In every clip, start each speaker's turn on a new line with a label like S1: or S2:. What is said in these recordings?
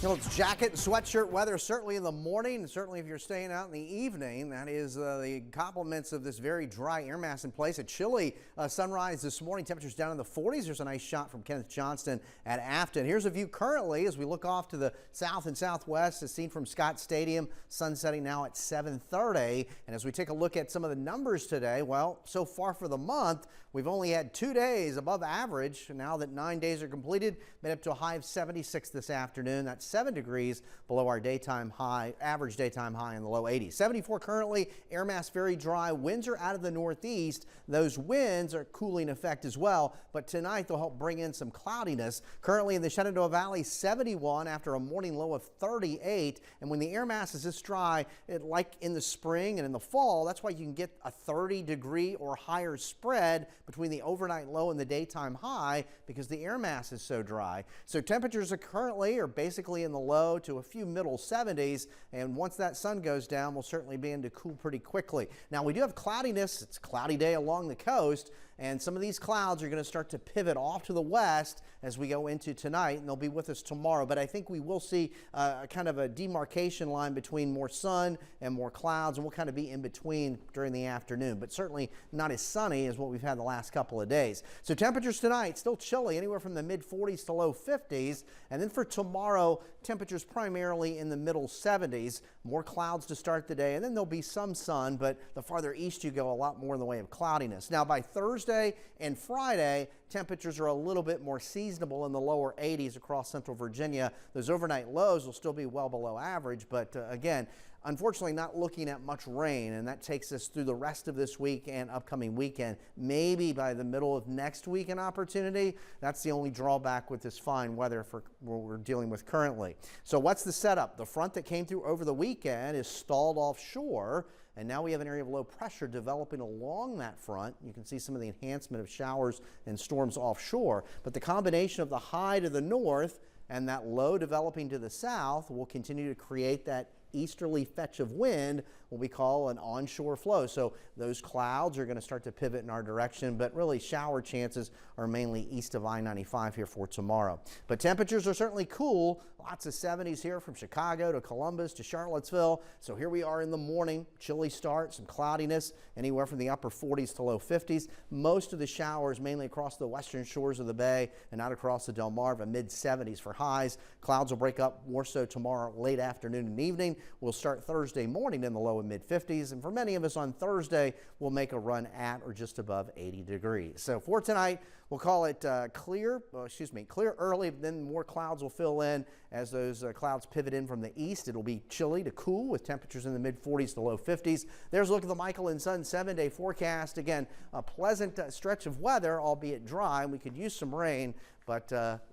S1: You know, it's jacket and sweatshirt weather, certainly in the morning, and certainly if you're staying out in the evening. That is the compliments of this very dry air mass in place. A chilly sunrise this morning. Temperatures down in the 40s. There's a nice shot from Kenneth Johnston at Afton. Here's a view currently as we look off to the south and southwest, as seen from Scott Stadium. Sun setting now at 7:30. And as we take a look at some of the numbers today, well, so far for the month, we've only had 2 days above average. Now that 9 days are completed, made up to a high of 76 this afternoon. That's 7 degrees below our daytime high, average daytime high in the low 80s. 74 currently, air mass very dry. Winds are out of the northeast. Those winds are cooling effect as well, but tonight they'll help bring in some cloudiness. Currently in the Shenandoah Valley, 71 after a morning low of 38. And when the air mass is this dry, like in the spring and in the fall, that's why you can get a 30-degree or higher spread between the overnight low and the daytime high, because the air mass is so dry. So temperatures are currently basically in the low to a few middle 70s, and once that sun goes down, we'll certainly begin to cool pretty quickly. Now we do have cloudiness. It's a cloudy day along the coast, and some of these clouds are going to start to pivot off to the west as we go into tonight, and they'll be with us tomorrow. But I think we will see kind of a demarcation line between more sun and more clouds, and we'll kind of be in between during the afternoon, but certainly not as sunny as what we've had the last couple of days. So temperatures tonight still chilly, anywhere from the mid 40s to low 50s, and then for tomorrow, temperatures primarily in the middle 70s. More clouds to start the day, and then there'll be some sun, but the farther east you go, a lot more in the way of cloudiness. Now by Thursday and Friday, temperatures are a little bit more seasonable in the lower 80s across central Virginia. Those overnight lows will still be well below average, but again, unfortunately not looking at much rain, and that takes us through the rest of this week and upcoming weekend. Maybe by the middle of next week an opportunity. That's the only drawback with this fine weather for what we're dealing with currently. So what's the setup? The front that came through over the weekend is stalled offshore, and now we have an area of low pressure developing along that front. You can see some of the enhancement of showers and storms offshore, but the combination of the high to the north and that low developing to the south will continue to create that easterly fetch of wind, what we call an onshore flow. So those clouds are going to start to pivot in our direction, but really shower chances are mainly east of I-95 here for tomorrow. But temperatures are certainly cool. Lots of 70s here from Chicago to Columbus to Charlottesville. So here we are in the morning, chilly start, some cloudiness, anywhere from the upper 40s to low 50s. Most of the showers mainly across the western shores of the bay and out across the Delmarva, mid 70s for highs. Clouds will break up more so tomorrow late afternoon and evening. We'll start Thursday morning in the low and mid 50s, and for many of us on Thursday, we'll make a run at or just above 80 degrees. So for tonight, we'll call it clear early, then more clouds will fill in as those clouds pivot in from the east. It'll be chilly to cool with temperatures in the mid 40s to low 50s. There's a look at the Michael and Son 7-day forecast. Again, a pleasant stretch of weather, albeit dry. We could use some rain, but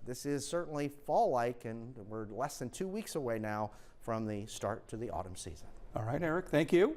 S1: this is certainly fall-like, and we're less than 2 weeks away now from the start to the autumn season.
S2: All right, Eric, thank you.